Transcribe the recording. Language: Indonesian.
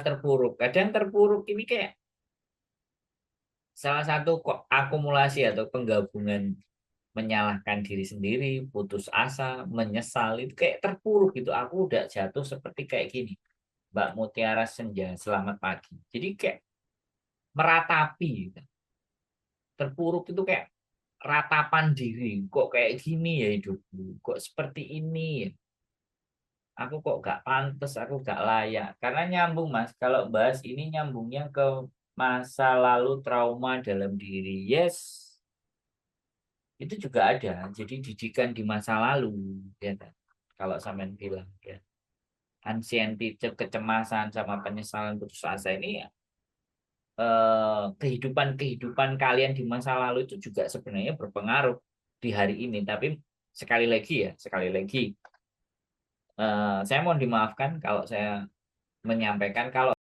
terpuruk. Kadang terpuruk ini kayak salah satu akumulasi atau penggabungan menyalahkan diri sendiri, putus asa, menyesal itu kayak terpuruk gitu. Aku udah jatuh seperti kayak gini. Mbak Mutiara Senja, selamat pagi. Jadi kayak meratapi gitu. Terpuruk itu kayak ratapan diri. Kok kayak gini ya hidupku? Kok seperti ini ya? Aku kok gak pantas, aku gak layak. Karena nyambung Mas, kalau bahas ini nyambungnya ke masa lalu trauma dalam diri. Yes, itu juga ada. Jadi didikan di masa lalu, ya kan? Kalau sampean bilang ya. Anxiety, kecemasan sama penyesalan putus asa ini ya, kehidupan-kehidupan kalian di masa lalu itu juga sebenarnya berpengaruh di hari ini. Tapi sekali lagi, saya mohon dimaafkan kalau saya menyampaikan kalau